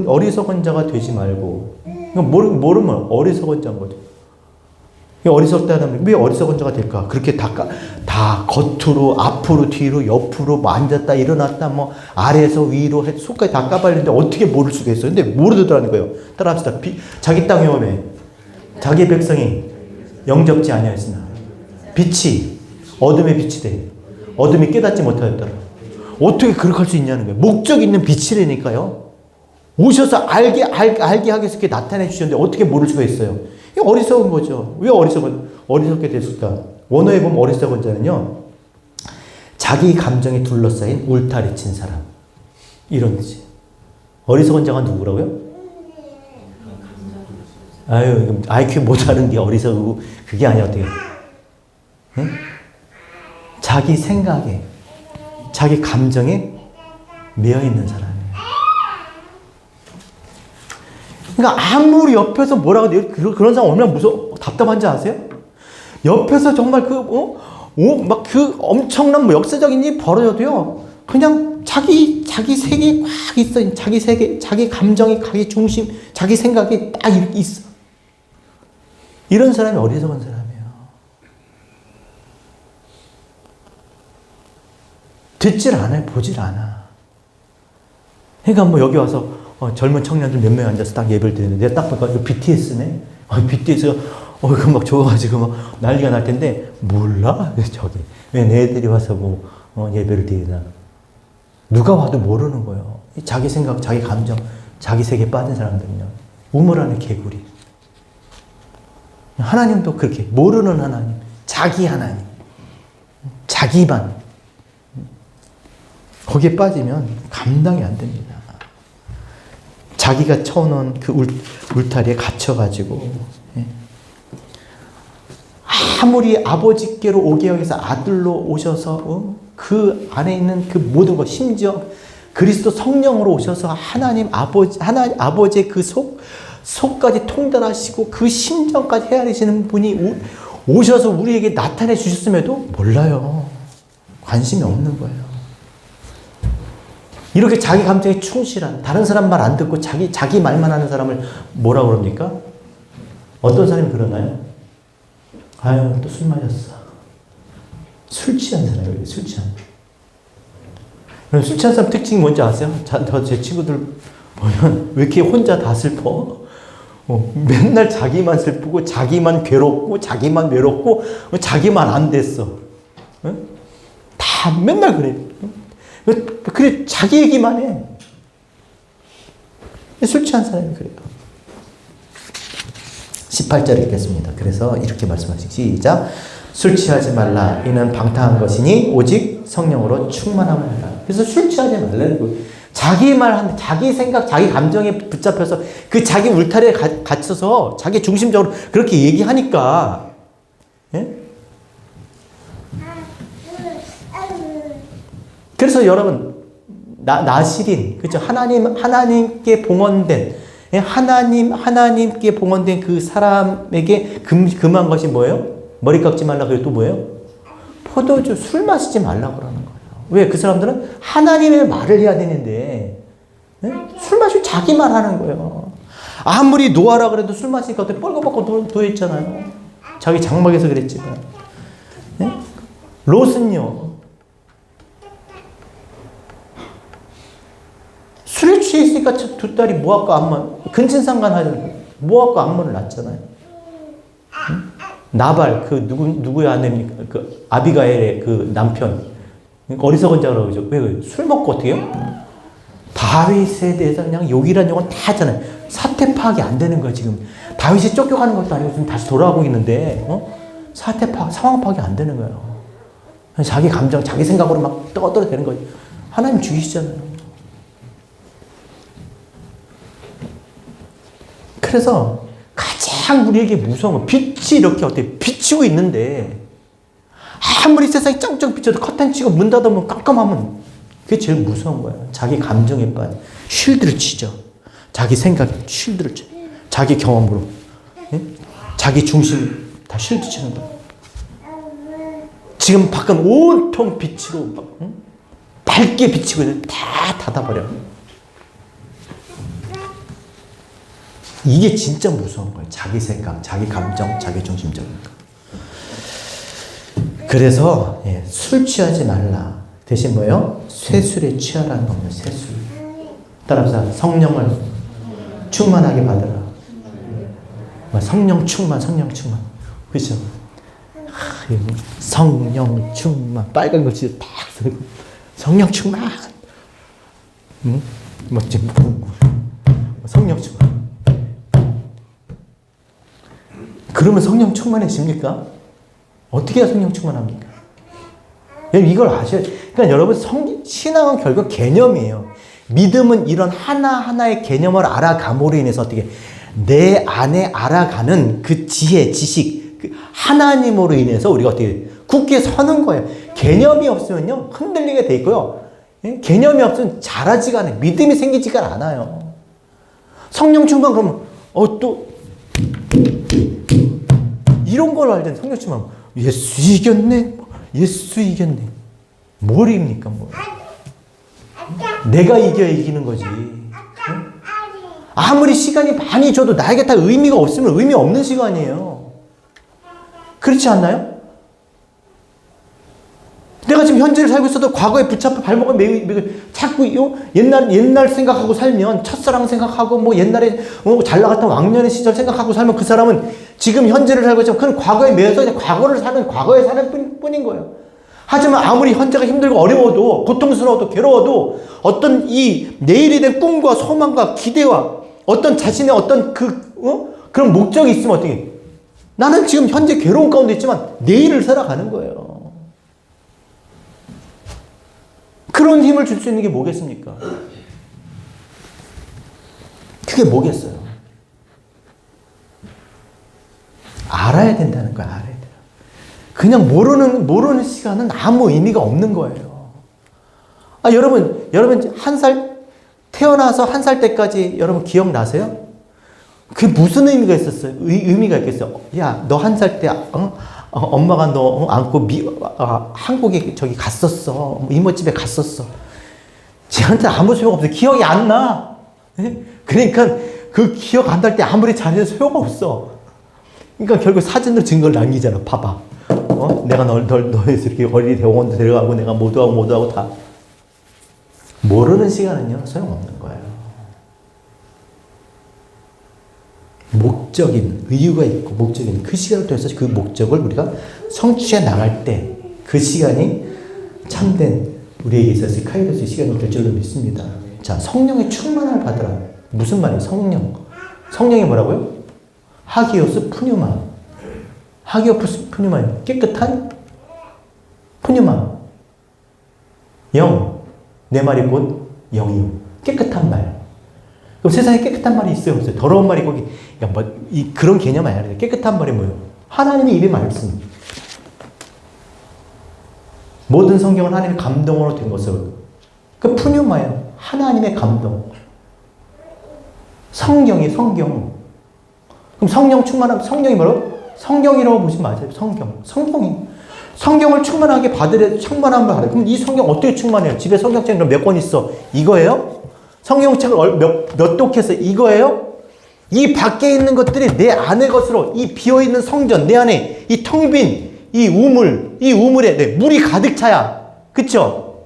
어리석은 자가 되지 말고, 모르면 어리석은 자인 거죠. 어리석다는 왜 어리석은 자가 될까? 그렇게 다 겉으로, 앞으로, 뒤로, 옆으로, 뭐 앉았다, 일어났다, 뭐 아래에서 위로, 속까지 다 까발리는데 어떻게 모를 수가 있어요? 근데 모르더라는 거예요. 따라합시다. 자기 땅에 오매 자기 백성이 영접지 아니하였으나 빛이 어둠의 빛이 돼. 어둠이 깨닫지 못하였더라. 어떻게 그렇게 할 수 있냐는 거예요. 목적 있는 빛이라니까요. 오셔서 알게 하기 위해서 이렇게 나타내 주셨는데 어떻게 모를 수가 있어요? 이거 어리석은 거죠. 왜 어리석게 됐을까? 원어에 보면 어리석은 자는요, 자기 감정에 둘러싸인 울타리 친 사람. 이런 거지. 어리석은 자가 누구라고요? 아유, IQ 못하는 게 어리석고, 그게 아니야, 어떻게. 네? 자기 생각에, 자기 감정에 매여있는 사람이에요. 그러니까 아무리 옆에서 뭐라고 해요? 그런 사람 얼마나 답답한지 아세요? 옆에서 정말 막 그 엄청난 뭐 역사적인 일이 벌어져도요, 그냥 자기 세계에 꽉 있어. 자기 세계, 자기 감정이, 자기 중심, 자기 생각이 딱 이렇게 있어. 이런 사람이 어리석은 사람이에요. 듣질 않아요. 보질 않아. 그러니까 뭐 여기 와서 젊은 청년들 몇 명 앉아서 딱 예배를 드리는데 내가 딱 보니까 이거 BTS네? BTS가 그 막 좋아가지고 막 난리가 날 텐데 몰라? 저기 왜 애들이 와서 뭐 예배를 드리나? 누가 와도 모르는 거예요. 자기 생각, 자기 감정, 자기 세계에 빠진 사람들은요. 우물 안에 개구리. 하나님도 그렇게 모르는 하나님, 자기 하나님, 자기만. 거기에 빠지면 감당이 안 됩니다. 자기가 쳐놓은 그 울타리에 갇혀가지고, 아무리 아버지께로 오게 해서 아들로 오셔서 그 안에 있는 그 모든 것, 심지어 그리스도 성령으로 오셔서 하나님 아버지의 그 속까지 통달하시고 그 심정까지 헤아리시는 분이 오셔서 우리에게 나타내 주셨음에도 몰라요. 관심이 없는 거예요. 이렇게 자기 감정에 충실한, 다른 사람 말 안 듣고 자기 말만 하는 사람을 뭐라고 그럽니까? 어떤 사람이 그러나요? 아유, 또 술 마셨어. 술 취한 사람이에요, 술 취한. 술 취한 사람 특징이 뭔지 아세요? 제 친구들 보면 왜 이렇게 혼자 다 슬퍼? 맨날 자기만 슬프고, 자기만 괴롭고, 자기만 외롭고, 자기만 안 됐어. 다 맨날 그래. 그래, 자기 얘기만 해. 술 취한 사람이 그래요. 18절 읽겠습니다. 그래서 이렇게 말씀하시죠. 시작. 술 취하지 말라. 이는 방탕한 것이니 오직 성령으로 충만함을 하라. 그래서 술 취하지 말라는 거예요. 자기 말, 자기 생각, 자기 감정에 붙잡혀서 그 자기 울타리에 갇혀서 자기 중심적으로 그렇게 얘기하니까, 예? 그래서 여러분, 나실인, 그죠? 하나님께 봉헌된, 하나님께 봉헌된 그 사람에게 금한 것이 뭐예요? 머리 깎지 말라. 그리고 또 뭐예요? 포도주, 술 마시지 말라고 그러는 거예요. 왜? 그 사람들은 하나님의 말을 해야 되는데, 술 마시고 자기 말 하는 거예요. 아무리 노하라 그래도 술 마시니까 어떻게 뻘거벗고 도했잖아요. 자기 장막에서 그랬지만. 롯은요, 술에 취해 있으니까 두 딸이 모압과 암몬, 근친상간 하는 모압과 암몬을 낳잖아요. 나발, 그 누구의 아내입니까? 그 아비가엘의 그 남편. 어리석은 자라고 그러죠. 왜? 술 먹고 어떻게 해요? 다윗에 대해서 그냥 욕이란 욕은 다 하잖아요. 사태 파악이 안 되는 거예요, 지금. 다윗이 쫓겨가는 것도 아니고 지금 다시 돌아가고 있는데, 사태 파악, 상황 파악이 안 되는 거예요. 자기 감정, 자기 생각으로 막 떠들어대는 거예요. 하나님 죽이시잖아요. 그래서 가장 우리에게 무서운 건 빛이 이렇게 어떻게 비치고 있는데 아무리 세상이 짱짱 비쳐도 커튼 치고 문 닫으면 깜깜하면 그게 제일 무서운 거예요. 자기 감정에 빠져 쉴드를 치죠. 자기 생각에 쉴드를 쳐. 자기 경험으로. 예? 자기 중심 다 쉴드 치는 거예요. 지금 밖은 온통 빛으로 막, 밝게 비치고 있는데 다 닫아버려. 이게 진짜 무서운 거예요. 자기 생각, 자기 감정, 자기 중심적인 거. 그래서 술 취하지 말라. 대신 뭐예요? 쇠술에 취하라는 겁니다. 쇠술. 따라서 성령을 충만하게 받으라. 성령 충만, 성령 충만. 그렇죠? 성령 충만. 빨간 거 진짜 딱 성령 충만. 응? 멋진 성령 충만. 그러면 성령 충만해집니까? 어떻게 해야 성령 충만합니까? 이걸 아셔야 돼요. 그러니까 여러분, 신앙은 결국 개념이에요. 믿음은 이런 하나하나의 개념을 알아감으로 인해서 어떻게 내 안에 알아가는 그 지혜, 지식, 그 하나님으로 인해서 우리가 어떻게 굳게 서는 거예요. 개념이 없으면요, 흔들리게 돼 있고요. 개념이 없으면 자라지가 않아요. 믿음이 생기지가 않아요. 성령 충만 그러면, 또, 이런 걸 알잖아요. 성령 충만. 예수 이겼네. 예수 이겼네. 뭘 이깁니까? 뭐. 내가 이겨야 이기는 거지. 아무리 시간이 많이 줘도 나에게 다 의미가 없으면 의미 없는 시간이에요. 그렇지 않나요? 내가 지금 현재를 살고 있어도 과거에 붙잡혀 발목을 자꾸 옛날 생각하고 살면, 첫사랑 생각하고 뭐 옛날에 잘 나갔던 왕년의 시절 생각하고 살면 그 사람은 지금 현재를 살고 있지만 그건 과거에 매여서 그냥 과거에 사는 뿐인 거예요. 하지만 아무리 현재가 힘들고 어려워도, 고통스러워도, 괴로워도 어떤 이 내일에 대한 꿈과 소망과 기대와 어떤 자신의 어떤 그런 목적이 있으면 어떻게, 나는 지금 현재 괴로운 가운데 있지만 내일을 살아가는 거예요. 그런 힘을 줄 수 있는 게 뭐겠습니까? 그게 뭐겠어요? 알아야 된다는 거야, 알아야 돼요. 그냥 모르는 시간은 아무 의미가 없는 거예요. 여러분, 태어나서 1살 때까지 여러분 기억나세요? 그게 무슨 의미가 있었어요? 의미가 있겠어요? 야, 너 1살 때, 엄마가 너 안고 한국에 저기 갔었어. 이모집에 갔었어. 쟤한테 아무 소용 없어. 기억이 안 나. 그러니까 그 기억 안 날 때 아무리 잘해도 소용 없어. 그러니까 결국 사진으로 증거를 남기잖아. 봐봐. 내가 너에서 이렇게 어린이 대공원도 데려가고 내가 모두하고 다. 모르는 시간은요, 소용없는 거예요. 목적인, 이유가 있고 목적인 그 시간을 통해서 그 목적을 우리가 성취해 나갈 때 그 시간이 참된 우리에게 있어서 카이로스의 시간이 될 줄로 믿습니다. 자, 성령의 충만함을 받으라. 무슨 말이에요? 성령이 뭐라고요? 하기오스 푸뉴마. 하기오스 푸뉴마예요. 깨끗한 푸뉴마. 영. 내 말이 곧 영이요. 깨끗한 말. 그럼 세상에 깨끗한 말이 있어요, 없어요? 더러운 말이 거기, 그런 개념 아니야. 깨끗한 말이 뭐예요? 하나님의 입의 말씀. 모든 성경은 하나님의 감동으로 된 것을. 그 푸뉴마예요. 하나님의 감동. 성경. 그럼 성령 충만하면 성령이 뭐라고? 성경이라고 보시면 맞아요. 성경을 충만하게 충만함을 받아요. 그럼 이 성경 어떻게 충만해요? 집에 성경책 몇 권 있어? 이거예요? 성경책을 몇 독해서 이거예요? 이 밖에 있는 것들이 내 안의 것으로, 이 비어있는 성전, 내 안에 이 텅 빈 이 우물에 물이 가득 차야. 그쵸?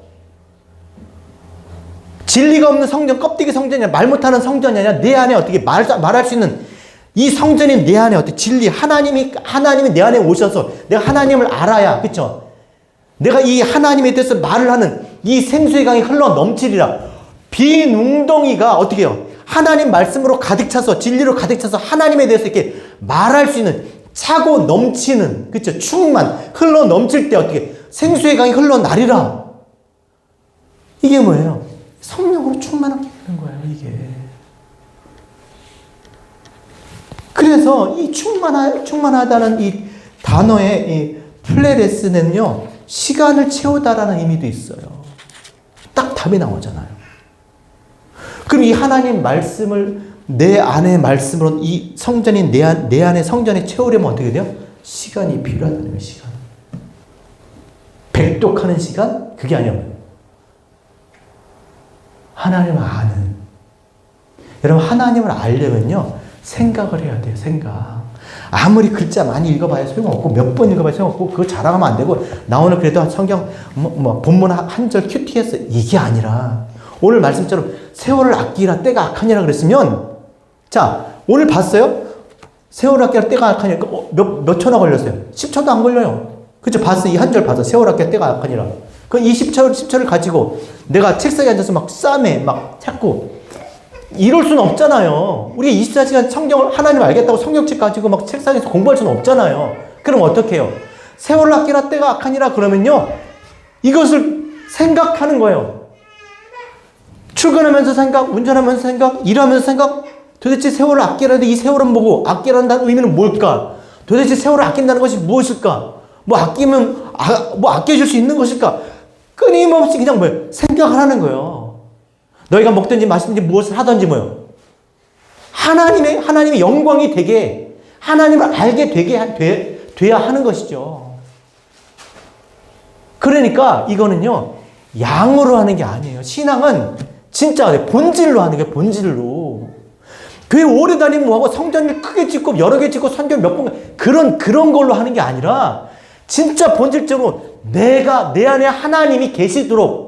진리가 없는 성전, 껍데기 성전이야, 말 못하는 성전이 아니라 내 안에 어떻게 말할 수 있는 이 성전이 내 안에 어떻게 진리, 하나님이 내 안에 오셔서 내가 하나님을 알아야, 그쵸? 내가 이 하나님에 대해서 말을 하는 이 생수의 강이 흘러 넘치리라. 빈 웅덩이가 어떻게 해요? 하나님 말씀으로 가득 차서, 진리로 가득 차서 하나님에 대해서 이렇게 말할 수 있는, 차고 넘치는, 그쵸? 충만, 흘러 넘칠 때 어떻게? 생수의 강이 흘러 나리라. 이게 뭐예요? 성령으로 충만하게 되는 거예요, 이게. 그래서 이 충만하다는 이 단어의 이 플레레스는요, 시간을 채우다라는 의미도 있어요. 딱 답이 나오잖아요. 그럼 이 하나님 말씀을 내 안의 말씀으로 이 성전인 내 안의 성전에 채우려면 어떻게 돼요? 시간이 필요하다는 거예요, 시간. 백독하는 시간? 그게 아니에요. 하나님을 아는. 여러분, 하나님을 알려면요, 생각을 해야 돼요. 생각. 아무리 글자 많이 읽어봐야 소용없고 몇 번 읽어봐야 소용없고 그거 자랑하면 안 되고 나 오늘 그래도 성경 본문 한 절 큐티했어. 이게 아니라 오늘 말씀처럼 세월을 아끼라 때가 악하니라 그랬으면 자 오늘 봤어요? 세월을 아끼라 때가 악하니라 몇 초나 걸렸어요? 10초도 안 걸려요. 그쵸? 봤어. 이 한 절 봤어. 세월을 아끼라 때가 악하니라. 그 10초를 가지고 내가 책상에 앉아서 막 싸매 막 찾고 이럴 수는 없잖아요. 우리 24시간 성경을 하나님 알겠다고 성경책 가지고 막 책상에서 공부할 수는 없잖아요. 그럼 어떻게 해요? 세월을 아끼라 때가 악하니라 그러면요. 이것을 생각하는 거예요. 출근하면서 생각, 운전하면서 생각, 일하면서 생각. 도대체 세월을 아끼라는데 이 세월은 뭐고 아끼라는 의미는 뭘까? 도대체 세월을 아낀다는 것이 무엇일까? 뭐 아끼면 뭐 아껴줄 수 있는 것일까? 끊임없이 그냥 뭐예요? 생각을 하는 거예요. 너희가 먹든지 마시든지 무엇을 하든지 뭐요? 하나님의 영광이 되게, 하나님을 알게 돼야 하는 것이죠. 그러니까 이거는요, 양으로 하는 게 아니에요. 신앙은 진짜 본질로 하는 거예요, 본질로. 교회 오래 다니면 뭐하고 성전을 크게 짓고 여러 개 짓고 선교 몇 번, 그런 걸로 하는 게 아니라 진짜 본질적으로 내 안에 하나님이 계시도록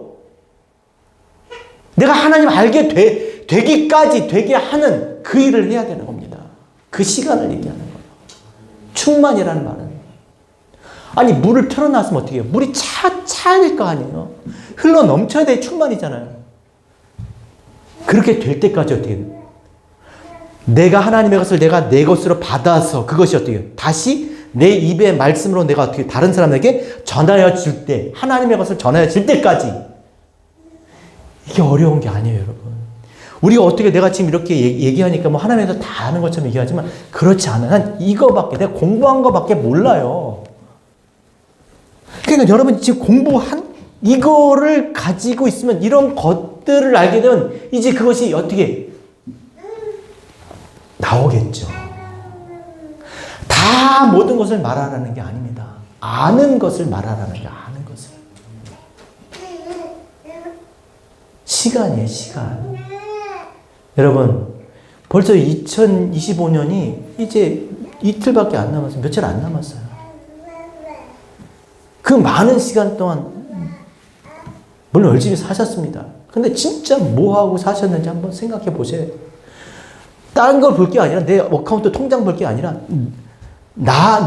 내가 하나님 알게 되게 하는 그 일을 해야 되는 겁니다. 그 시간을 얘기하는 거예요. 충만이라는 말은. 아니, 물을 틀어놨으면 어떻게 해요? 물이 차야 될 거 아니에요? 흘러 넘쳐야 돼. 충만이잖아요. 그렇게 될 때까지 어떻게 해요? 내가 하나님의 것을 내가 내 것으로 받아서 그것이 어떻게 해요? 다시 내 입의 말씀으로 내가 어떻게 다른 사람에게 전하여 줄 때, 하나님의 것을 전하여 줄 때까지 이게 어려운 게 아니에요, 여러분. 우리가 어떻게 내가 지금 이렇게 얘기하니까 뭐 하나님에서 다 아는 것처럼 얘기하지만 그렇지 않아요. 난 이거밖에, 내가 공부한 거밖에 몰라요. 그러니까 여러분 지금 공부한 이거를 가지고 있으면 이런 것들을 알게 되면 이제 그것이 어떻게 나오겠죠. 다 모든 것을 말하라는 게 아닙니다. 아는 것을 말하라는 게 아는 것을. 시간이에요, 시간. 여러분, 벌써 2025년이 이제 이틀밖에 안 남았어요. 며칠 안 남았어요. 그 많은 시간 동안 물론 열심히 사셨습니다. 근데 진짜 뭐하고 사셨는지 한번 생각해 보세요. 다른 걸 볼 게 아니라 내 어카운트 통장 볼 게 아니라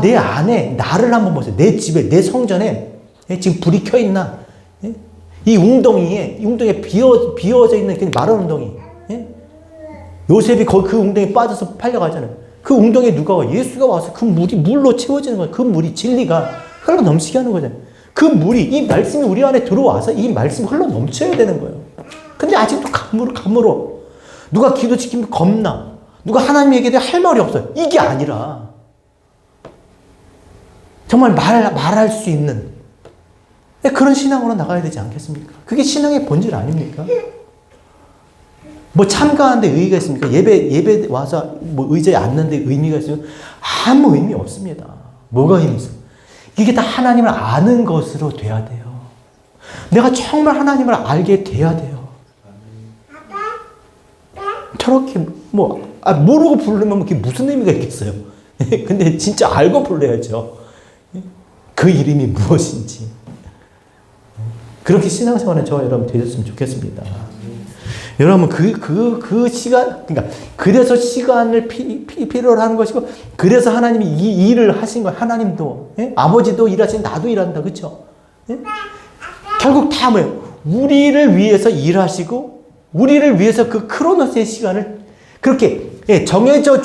내 안에 나를 한번 보세요. 내 집에, 내 성전에 지금 불이 켜 있나? 이 웅덩이에 비어져 있는 마른 웅덩이. 요셉이 그 웅덩이에 빠져서 팔려가잖아요. 그 웅덩이에 누가 와? 예수가 와서 그 물이 물로 채워지는 거예요. 그 물이 진리가 흘러 넘치게 하는 거잖아요. 그 물이, 이 말씀이 우리 안에 들어와서 이 말씀이 흘러 넘쳐야 되는 거예요. 근데 아직도 감으로. 누가 기도 지키면 겁나. 누가 하나님 얘기에 대해 할 말이 없어요. 이게 아니라 정말 말할 수 있는 그런 신앙으로 나가야 되지 않겠습니까? 그게 신앙의 본질 아닙니까? 뭐 참가하는데 의의가 있습니까? 예배 와서 뭐 의자에 앉는데 의미가 있어요? 아무 의미 없습니다. 뭐가 의미 있어요? 이게 다 하나님을 아는 것으로 돼야 돼요. 내가 정말 하나님을 알게 돼야 돼요. 저렇게 모르고 부르면 그게 무슨 의미가 있겠어요? 근데 진짜 알고 불러야죠. 그 이름이 무엇인지. 그렇게 신앙생활은 저와 여러분 되셨으면 좋겠습니다. 여러분 그 시간, 그러니까 그래서 시간을 필요로 하는 것이고, 그래서 하나님이 이 일을 하신 거예요. 하나님도 아버지도 일하시고 나도 일한다, 그렇죠? 결국 다 뭐예요? 우리를 위해서 일하시고, 우리를 위해서 그 크로노스의 시간을 그렇게 정해져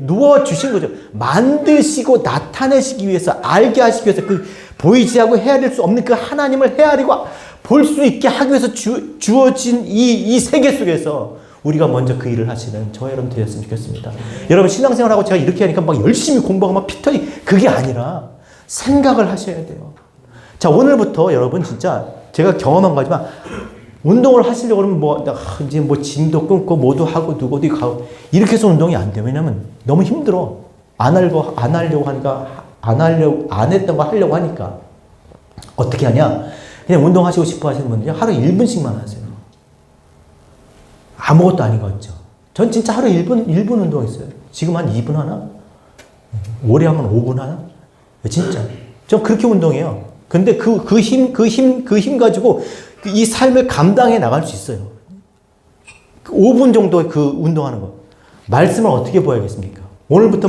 누워 주신 거죠. 만드시고 나타내시기 위해서, 알게 하시기 위해서, 그 보이지 않고 헤아릴 수 없는 그 하나님을 헤아리고 볼 수 있게 하기 위해서 주어진 이 세계 속에서 우리가 먼저 그 일을 하시는 저와 여러분 되셨으면 좋겠습니다. 여러분 신앙생활하고 제가 이렇게 하니까 막 열심히 공부하고 막 피터니, 그게 아니라 생각을 하셔야 돼요. 자, 오늘부터 여러분 진짜 제가 경험한 거지만 운동을 하시려고 그러면 이제 짐도 끊고 뭐도 하고 누구도 가고 이렇게 해서 운동이 안 돼요. 왜냐면 너무 힘들어. 안 하려고 하니까, 안 했던 거 하려고 하니까. 어떻게 하냐? 그냥 운동하시고 싶어 하시는 분들이 하루 1분씩만 하세요. 아무것도 아닌 거 같죠? 전 진짜 하루 1분 운동했어요. 지금 한 2분 하나? 오래 하면 5분 하나? 진짜. 전 그렇게 운동해요. 근데 그 힘 가지고 이 삶을 감당해 나갈 수 있어요. 5분 정도 그 운동하는 거. 말씀을 어떻게 보야겠습니까? 오늘부터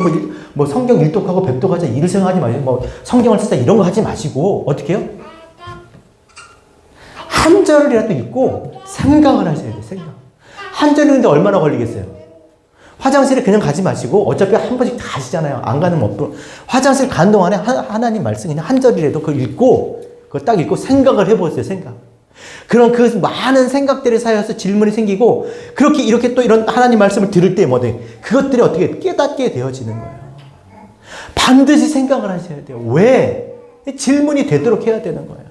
뭐 성경 일독하고 백독하자 이를 생각하지 마시고, 뭐 성경을 쓰자 이런 거 하지 마시고, 어떻게 해요? 한 절이라도 읽고 생각을 하셔야 돼요, 생각. 한 절인데 얼마나 걸리겠어요? 화장실에 그냥 가지 마시고, 어차피 한 번씩 다 하시잖아요. 안 가는 뭐, 화장실 가는 동안에 하나님 말씀 그냥 한 절이라도 그걸 읽고, 그거 딱 읽고 생각을 해보세요, 생각. 그런 그 많은 생각들이 쌓여서 질문이 생기고, 그렇게 이렇게 또 이런 하나님 말씀을 들을 때 그것들이 어떻게 깨닫게 되어지는 거예요. 반드시 생각을 하셔야 돼요. 왜? 질문이 되도록 해야 되는 거예요.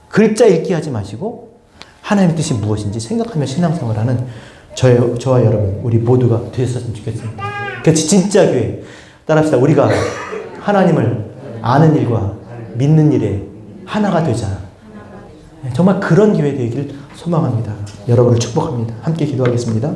글자 읽기 하지 마시고 하나님의 뜻이 무엇인지 생각하며 신앙생활을 하는 저와 여러분, 우리 모두가 되셨으면 좋겠습니다. 그래서 진짜 교회 따라합시다. 우리가 하나님을 아는 일과 믿는 일에 하나가 되자. 정말 그런 교회 되기를 소망합니다. 여러분을 축복합니다. 함께 기도하겠습니다.